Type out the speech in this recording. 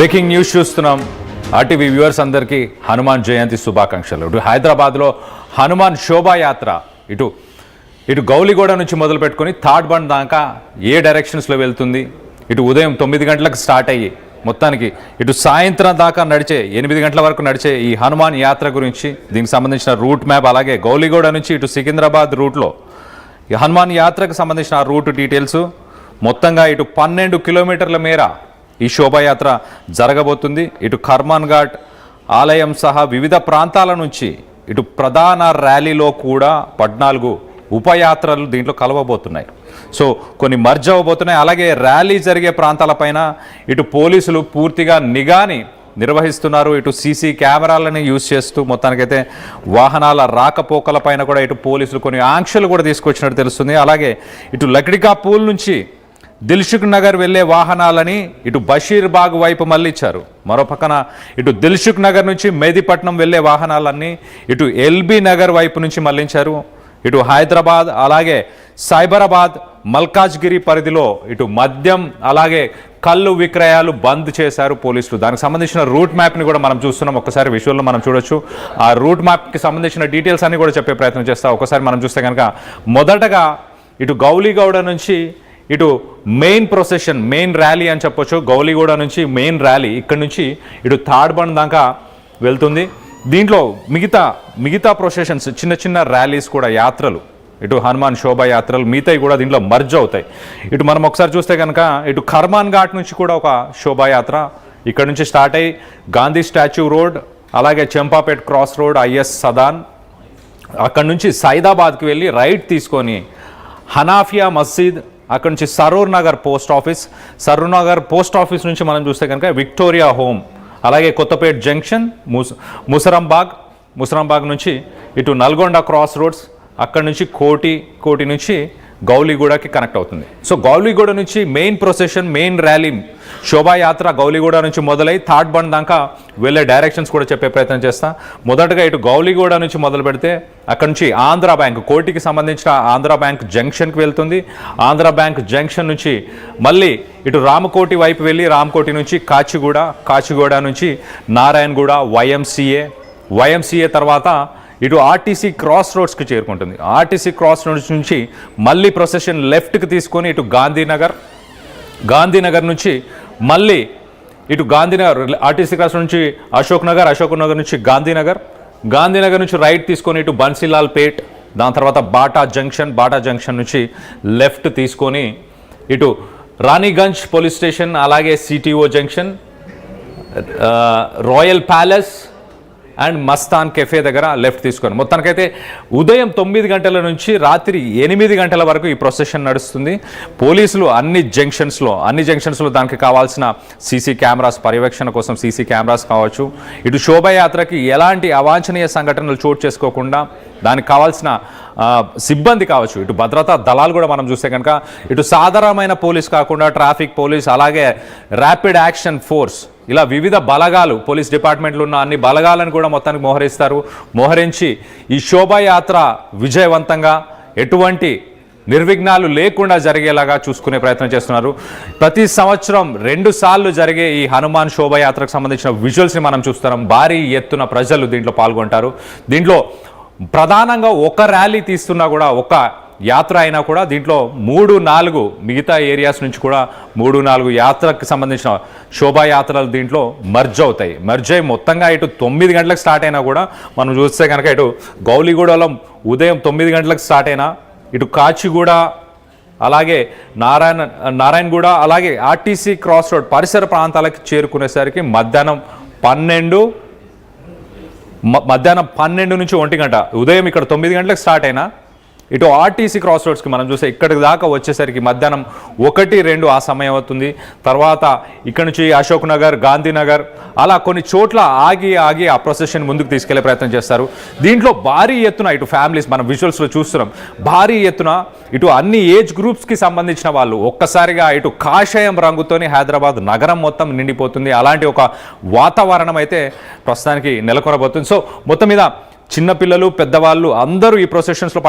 Breaking news చూస్తున్నాం. RTV viewers అందరికీ హనుమాన్ జయంతి శుభాకాంక్షలు. ఇటు హైదరాబాద్లో హనుమాన్ శోభాయాత్ర ఇటు గౌలిగూడ నుంచి మొదలు పెట్టుకొని థర్డ్ బండ్ దాకా ఏ డైరెక్షన్స్లో వెళ్తుంది. ఇటు ఉదయం 9 గంటలకు స్టార్ట్ అయ్యి మొత్తానికి ఇటు సాయంత్రం దాకా నడిచే 8 గంటల వరకు నడిచే ఈ హనుమాన్ యాత్ర గురించి దీనికి సంబంధించిన రూట్ మ్యాప్, అలాగే గౌలిగూడ నుంచి ఇటు సికింద్రాబాద్ రూట్లో ఈ హనుమాన్ యాత్రకు సంబంధించిన రూట్ డీటెయిల్స్ మొత్తంగా ఇటు 12 కిలోమీటర్ల మేర ఈ శోభాయాత్ర జరగబోతుంది. ఇటు కర్మాన్ ఘాట్ ఆలయం సహా వివిధ ప్రాంతాల నుంచి ఇటు ప్రధాన ర్యాలీలో కూడా 14 ఉపయాత్రలు దీంట్లో కలవబోతున్నాయి. సో కొన్ని మర్జ్ అవ్వబోతున్నాయి. అలాగే ర్యాలీ జరిగే ప్రాంతాలపైన ఇటు పోలీసులు పూర్తిగా నిఘాని నిర్వహిస్తున్నారు. ఇటు సీసీ కెమెరాలని యూజ్ చేస్తూ మొత్తానికైతే వాహనాల రాకపోకల పైన కూడా ఇటు పోలీసులు కొన్ని ఆంక్షలు కూడా తీసుకొచ్చినట్టు తెలుస్తుంది. అలాగే ఇటు లక్డికా పూల్ నుంచి దిల్సుఖ్ నగర్ వెళ్లే వాహనాలని ఇటు బషీర్బాగ్ వైపు మళ్ళించారు. మరో పక్కన ఇటు దిల్సుఖ్ నగర్ నుంచి మెహదీపట్నం వెళ్లే వాహనాలన్నీ ఇటు ఎల్బీ నగర్ వైపు నుంచి మళ్లించారు. ఇటు హైదరాబాద్ అలాగే సైబరాబాద్ మల్కాజ్గిరి పరిధిలో ఇటు మద్యం అలాగే కళ్ళు విక్రయాలు బంద్ చేశారు పోలీసులు. దానికి సంబంధించిన రూట్ మ్యాప్ని కూడా మనం చూస్తున్నాం. ఒకసారి విజువల్లో మనం చూడొచ్చు. ఆ రూట్ మ్యాప్కి సంబంధించిన డీటెయిల్స్ అన్ని కూడా చెప్పే ప్రయత్నం చేస్తాం. ఒకసారి మనం చూస్తే కనుక మొదటగా ఇటు గౌలిగౌడ నుంచి ఇటు మెయిన్ ప్రొసెషన్, మెయిన్ ర్యాలీ అని చెప్పొచ్చు. గౌలిగూడ నుంచి మెయిన్ ర్యాలీ ఇక్కడ నుంచి ఇటు థర్డ్ బండ్ దాకా వెళ్తుంది. దీంట్లో మిగతా ప్రొసెషన్స్, చిన్న చిన్న ర్యాలీస్ కూడా, యాత్రలు, ఇటు హనుమాన్ శోభాయాత్రలు మిగతాయి కూడా దీంట్లో మర్జ్ అవుతాయి. ఇటు మనం ఒకసారి చూస్తే కనుక ఇటు కర్మాన్ ఘాట్ నుంచి కూడా ఒక శోభాయాత్ర ఇక్కడ నుంచి స్టార్ట్ అయ్యి గాంధీ స్టాచ్యూ రోడ్ అలాగే Champapet cross road is Sadan అక్కడ నుంచి సైదాబాద్కి వెళ్ళి రైట్ తీసుకొని హనాఫియా మస్జిద్, అక్కడ నుంచి సరూర్ నగర్ పోస్ట్ ఆఫీస్ నుంచి మనం చూస్తే కనుక విక్టోరియా హోమ్, అలాగే కొత్తపేట్ జంక్షన్, ముసరాంబాగ్ నుంచి ఇటు నల్గొండ క్రాస్ రోడ్స్, అక్కడ నుంచి కోటి నుంచి గౌలిగూడకి కనెక్ట్ అవుతుంది. సో గౌలిగూడ నుంచి మెయిన్ ప్రొసెషన్, మెయిన్ ర్యాలీ శోభాయాత్ర గౌలిగూడ నుంచి మొదలై థర్డ్ బండ్ దాకా వెళ్ళే డైరెక్షన్స్ కూడా చెప్పే ప్రయత్నం చేస్తా. మొదటగా ఇటు గౌలిగూడ నుంచి మొదలు పెడితే అక్కడ నుంచి ఆంధ్ర బ్యాంక్, కోటికి సంబంధించిన ఆంధ్ర బ్యాంక్ జంక్షన్కి వెళ్తుంది. ఆంధ్ర బ్యాంక్ జంక్షన్ నుంచి మళ్ళీ ఇటు రామకోటి వైపు వెళ్ళి రామకోటి నుంచి కాచిగూడ నుంచి నారాయణగూడ వైఎంసీఏ తర్వాత ఇటు ఆర్టీసీ క్రాస్ రోడ్స్కి చేరుకుంటుంది. ఆర్టీసీ క్రాస్ రోడ్స్ నుంచి మళ్ళీ ప్రొసెషన్ లెఫ్ట్కి తీసుకొని ఇటు గాంధీనగర్ నుంచి మళ్ళీ ఇటు గాంధీనగర్, ఆర్టీసీ క్రాస్ నుంచి అశోక్ నగర్ నుంచి గాంధీనగర్ నుంచి రైట్ తీసుకొని ఇటు బన్సీలాల్ పేట్, దాని తర్వాత బాటా జంక్షన్ నుంచి లెఫ్ట్ తీసుకొని ఇటు రాణిగంజ్ పోలీస్ స్టేషన్ అలాగే CTO junction, royal palace and Mastan cafe దగ్గర లెఫ్ట్ తీసుకొని మొత్తానికైతే ఉదయం 9 గంటల నుంచి రాత్రి 8 గంటల వరకు ఈ ప్రొసెషన్ నడుస్తుంది. పోలీసులు అన్ని జంక్షన్స్లో దానికి కావాల్సిన సీసీ కెమెరాస్, పర్యవేక్షణ కోసం సీసీ కెమెరాస్ కావచ్చు, ఇటు శోభాయాత్రకి ఎలాంటి అవాంఛనీయ సంఘటనలు చోటు చేసుకోకుండా దానికి కావాల్సిన సిబ్బంది కావచ్చు, ఇటు భద్రతా దళాలు కూడా మనం చూస్తే కనుక ఇటు సాధారణమైన పోలీస్ కాకుండా ట్రాఫిక్ పోలీస్ అలాగే ర్యాపిడ్ యాక్షన్ ఫోర్స్ ఇలా వివిధ బలగాలు, పోలీస్ డిపార్ట్మెంట్లో ఉన్న అన్ని బలగాలను కూడా మొత్తానికి మోహరించి ఈ శోభాయాత్ర విజయవంతంగా ఎటువంటి నిర్విఘ్నాలు లేకుండా జరిగేలాగా చూసుకునే ప్రయత్నం చేస్తున్నారు. ప్రతి సంవత్సరం 2 సార్లు జరిగే ఈ హనుమాన్ శోభాయాత్రకు సంబంధించిన విజువల్స్ని మనం చూస్తున్నాం. భారీ ఎత్తున ప్రజలు దీంట్లో పాల్గొంటారు. దీంట్లో ప్రధానంగా ఒక ర్యాలీ తీస్తున్నా కూడా, ఒక యాత్ర అయినా కూడా దీంట్లో 3-4 మిగతా ఏరియాస్ నుంచి కూడా 3-4 యాత్రకు సంబంధించిన శోభాయాత్రలు దీంట్లో మర్జ్ అయ్యి మొత్తంగా ఇటు 9 గంటలకు స్టార్ట్ అయినా కూడా మనం చూస్తే కనుక ఇటు గౌలిగూడలో ఉదయం 9 గంటలకు స్టార్ట్ అయినా ఇటు కాచిగూడ అలాగే నారాయణగూడ అలాగే ఆర్టీసీ క్రాస్ రోడ్ పరిసర ప్రాంతాలకు చేరుకునేసరికి మధ్యాహ్నం 12 నుంచి 1 గంట, ఉదయం ఇక్కడ 9 గంటలకు స్టార్ట్ అయినా ఇటు ఆర్టీసీ క్రాస్ రోడ్స్కి మనం చూస్తే ఇక్కడికి దాకా వచ్చేసరికి మధ్యాహ్నం 1-2 ఆ సమయం అవుతుంది. తర్వాత ఇక్కడ నుంచి అశోక్ నగర్, గాంధీనగర్ అలా కొన్ని చోట్ల ఆగి ఆ ప్రొసెషన్ ముందుకు తీసుకెళ్లే ప్రయత్నం చేస్తారు. దీంట్లో భారీ ఎత్తున ఇటు ఫ్యామిలీస్ మనం విజువల్స్లో చూస్తున్నాం. భారీ ఎత్తున ఇటు అన్ని ఏజ్ గ్రూప్స్కి సంబంధించిన వాళ్ళు ఒక్కసారిగా ఇటు కాషాయం రంగుతోని హైదరాబాద్ నగరం మొత్తం నిండిపోతుంది. అలాంటి ఒక వాతావరణం అయితే ప్రస్తుతానికి నెలకొనబోతుంది. సో మొత్తం మీద చిన్నపిల్లలు, పెద్దవాళ్ళు అందరూ ఈ ప్రొసెషన్స్లో